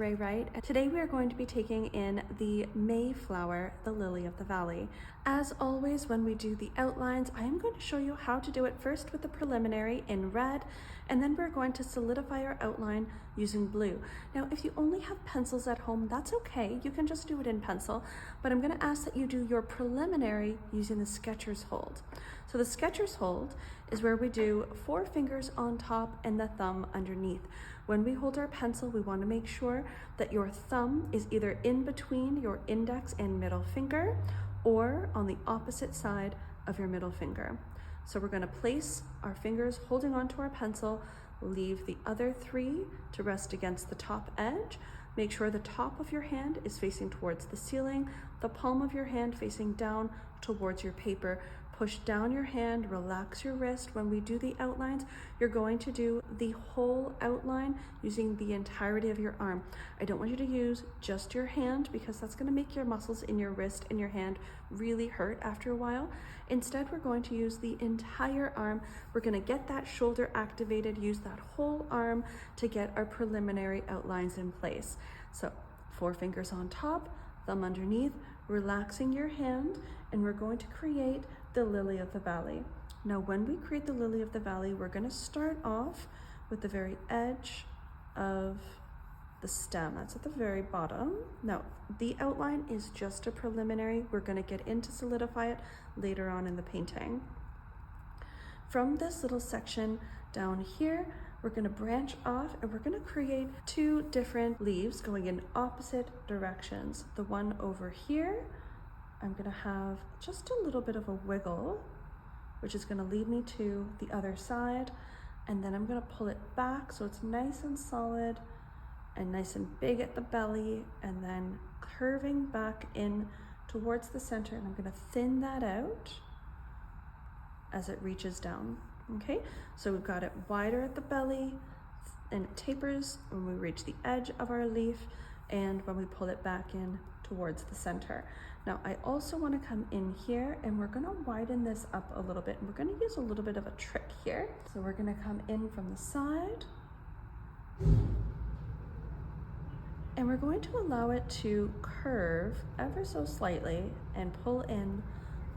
Ray Wright, and today we are going to be taking in the Mayflower, the lily of the valley. As always, when we do the outlines, I am going to show you how to do it first with the preliminary in red, and then we're going to solidify our outline using blue. Now, if you only have pencils at home, that's okay. You can just do it in pencil, but I'm going to ask that you do your preliminary using the Sketcher's hold. So the Sketcher's hold is where we do 4 fingers on top and the thumb underneath. When we hold our pencil, we want to make sure that your thumb is either in between your index and middle finger or on the opposite side of your middle finger. So we're going to place our fingers holding onto our pencil, leave the other 3 to rest against the top edge. Make sure the top of your hand is facing towards the ceiling, the palm of your hand facing down towards your paper. Push down your hand, relax your wrist. When we do the outlines, you're going to do the whole outline using the entirety of your arm. I don't want you to use just your hand because that's going to make your muscles in your wrist and your hand really hurt after a while. Instead, we're going to use the entire arm. We're going to get that shoulder activated, use that whole arm to get our preliminary outlines in place. So 4 fingers on top, thumb underneath, relaxing your hand, and we're going to create the lily of the valley. Now, when we create the lily of the valley, we're going to start off with the very edge of the stem. That's at the very bottom. Now, the outline is just a preliminary. We're going to get into solidify it later on in the painting. From this little section down here, we're going to branch off and we're going to create 2 different leaves going in opposite directions. The one over here, I'm going to have just a little bit of a wiggle, which is going to lead me to the other side. And then I'm going to pull it back so it's nice and solid and nice and big at the belly, and then curving back in towards the center. And I'm going to thin that out as it reaches down. Okay, so we've got it wider at the belly and it tapers when we reach the edge of our leaf and when we pull it back in towards the center. Now, I also want to come in here and we're going to widen this up a little bit. And we're going to use a little bit of a trick here. So we're going to come in from the side and we're going to allow it to curve ever so slightly and pull in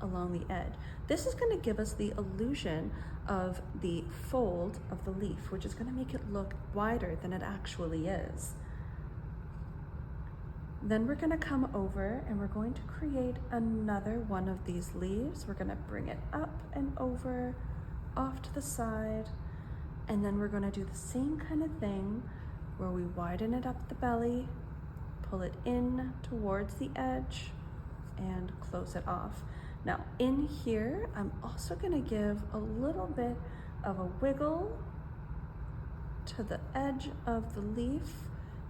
along the edge. This is going to give us the illusion of the fold of the leaf, which is going to make it look wider than it actually is. Then we're going to come over and we're going to create another one of these leaves. We're going to bring it up and over, off to the side, and then we're going to do the same kind of thing where we widen it up the belly, pull it in towards the edge, and close it off. Now, in here, I'm also going to give a little bit of a wiggle to the edge of the leaf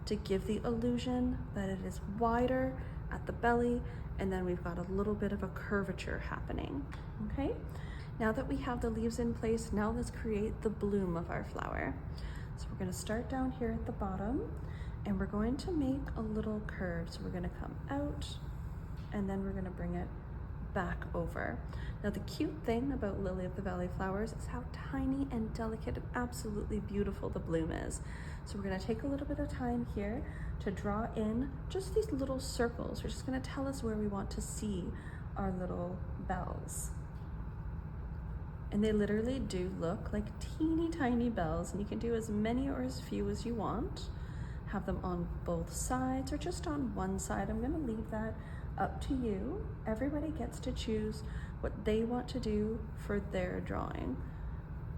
to give the illusion that it is wider at the belly, and then we've got a little bit of a curvature happening, okay? Now that we have the leaves in place, now let's create the bloom of our flower. So we're gonna start down here at the bottom, and we're going to make a little curve. So we're gonna come out, and then we're gonna bring it back over. Now, the cute thing about lily of the valley flowers is how tiny and delicate and absolutely beautiful the bloom is. So we're going to take a little bit of time here to draw in just these little circles. We're just going to tell us where we want to see our little bells. And they literally do look like teeny tiny bells, and you can do as many or as few as you want. Have them on both sides or just on one side. I'm going to leave that up to you. Everybody gets to choose what they want to do for their drawing.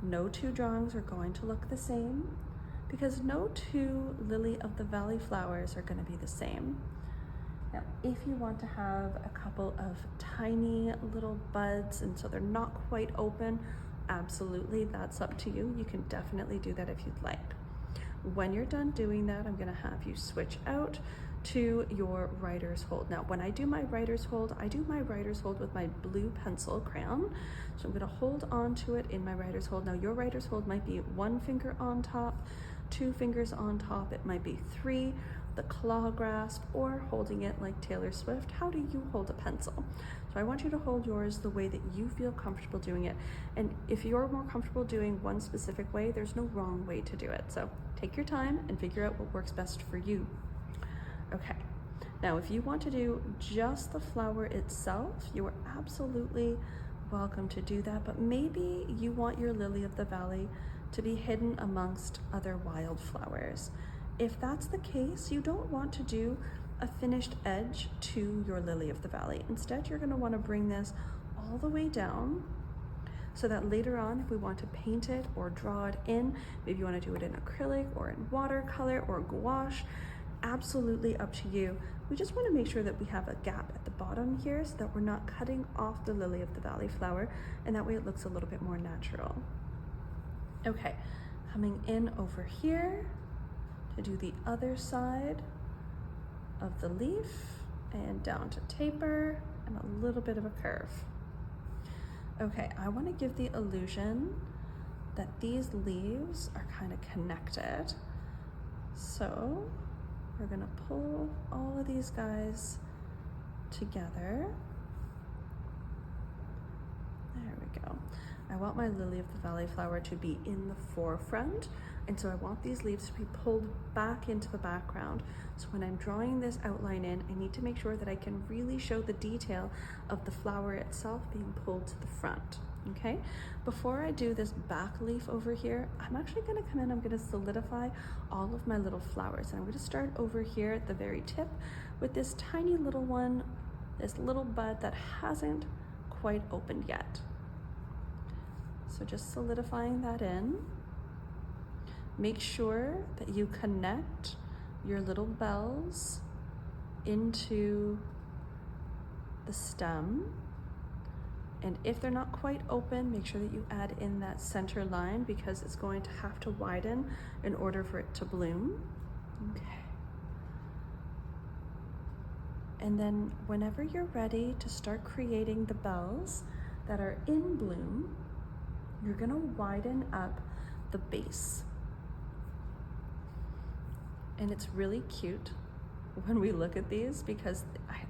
No 2 drawings are going to look the same because no 2 lily of the valley flowers are going to be the same. Now, if you want to have a couple of tiny little buds and so they're not quite open, absolutely, that's up to you. You can definitely do that if you'd like. When you're done doing that, I'm going to have you switch out to your writer's hold. Now, when I do my writer's hold, I do my writer's hold with my blue pencil crayon. So I'm going to hold on to it in my writer's hold. Now, your writer's hold might be 1 finger on top, 2 fingers on top. It might be 3, the claw grasp, or holding it like Taylor Swift. How do you hold a pencil? So I want you to hold yours the way that you feel comfortable doing it. And if you're more comfortable doing one specific way, there's no wrong way to do it. So take your time and figure out what works best for you. Okay, now if you want to do just the flower itself, you are absolutely welcome to do that, but maybe you want your lily of the valley to be hidden amongst other wildflowers. If that's the case, you don't want to do a finished edge to your lily of the valley. Instead, you're going to want to bring this all the way down so that later on, if we want to paint it or draw it in, maybe you want to do it in acrylic or in watercolor or gouache, absolutely up to you. We just want to make sure that we have a gap at the bottom here so that we're not cutting off the lily of the valley flower, and that way it looks a little bit more natural. Okay, coming in over here to do the other side of the leaf and down to taper and a little bit of a curve. Okay, I want to give the illusion that these leaves are kind of connected. So we're gonna pull all of these guys together. There we go. I want my lily of the valley flower to be in the forefront, and so I want these leaves to be pulled back into the background. So when I'm drawing this outline in, I need to make sure that I can really show the detail of the flower itself being pulled to the front, okay? Before I do this back leaf over here, I'm actually gonna come in, I'm gonna solidify all of my little flowers. And I'm gonna start over here at the very tip with this tiny little one, this little bud that hasn't quite opened yet. So just solidifying that in. Make sure that you connect your little bells into the stem. And if they're not quite open, make sure that you add in that center line because it's going to have to widen in order for it to bloom. Okay. And then whenever you're ready to start creating the bells that are in bloom, you're gonna widen up the base. And it's really cute when we look at these because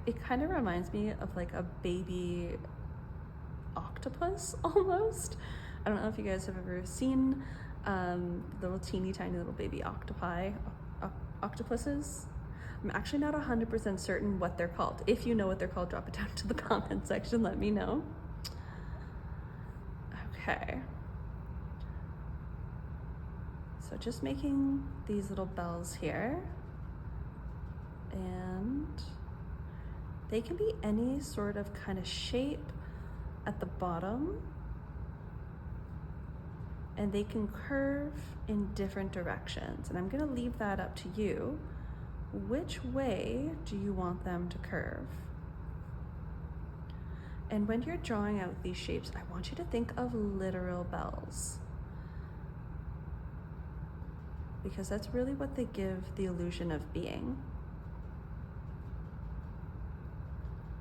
it kind of reminds me of like a baby octopus almost. I don't know if you guys have ever seen little teeny tiny little baby octopuses. I'm actually not 100% certain what they're called. If you know what they're called, drop it down to the comment section, let me know. Okay. So just making these little bells here, and they can be any sort of kind of shape at the bottom, and they can curve in different directions. And I'm gonna leave that up to you. Which way do you want them to curve? And when you're drawing out these shapes, I want you to think of literal bells, because that's really what they give the illusion of being.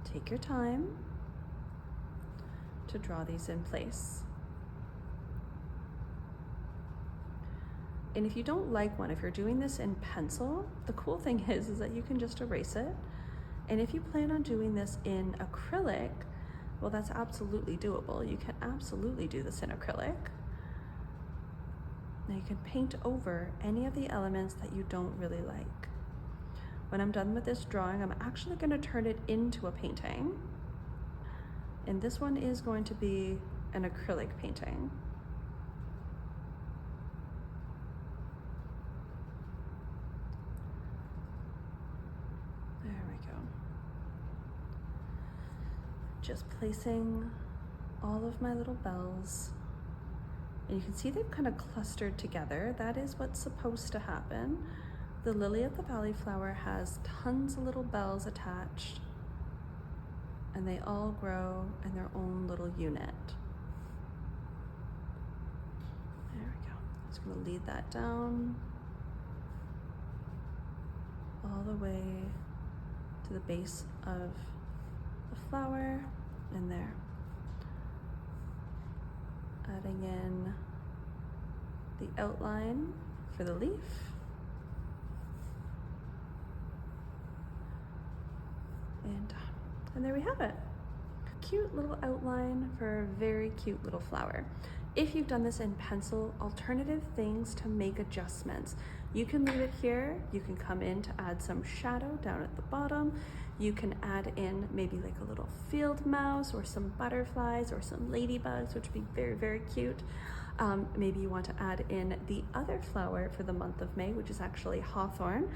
Take your time to draw these in place. And if you don't like one, if you're doing this in pencil, the cool thing is that you can just erase it. And if you plan on doing this in acrylic, well, that's absolutely doable. You can absolutely do this in acrylic. Now you can paint over any of the elements that you don't really like. When I'm done with this drawing, I'm actually going to turn it into a painting. And this one is going to be an acrylic painting. There we go. Just placing all of my little bells. And you can see they've kind of clustered together. That is what's supposed to happen. The lily of the valley flower has tons of little bells attached, and they all grow in their own little unit. There we go. Just gonna lead that down all the way to the base of the flower in there. Adding in the outline for the leaf. And there we have it. Cute little outline for a very cute little flower. If you've done this in pencil, alternative things to make adjustments. You can leave it here. You can come in to add some shadow down at the bottom. You can add in maybe like a little field mouse or some butterflies or some ladybugs, which would be very, very cute. Maybe you want to add in the other flower for the month of May, which is actually hawthorn,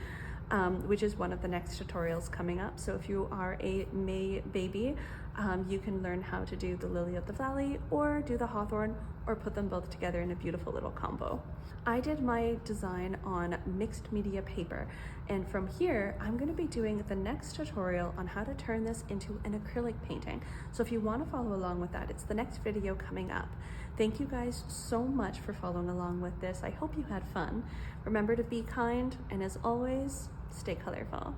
which is one of the next tutorials coming up. So if you are a May baby, you can learn how to do the lily of the valley or do the hawthorn, or put them both together in a beautiful little combo. I did my design on mixed media paper, and from here I'm going to be doing the next tutorial on how to turn this into an acrylic painting. So if you want to follow along with that, it's the next video coming up. Thank you guys so much for following along with this. I hope you had fun. Remember to be kind, and as always, stay colorful.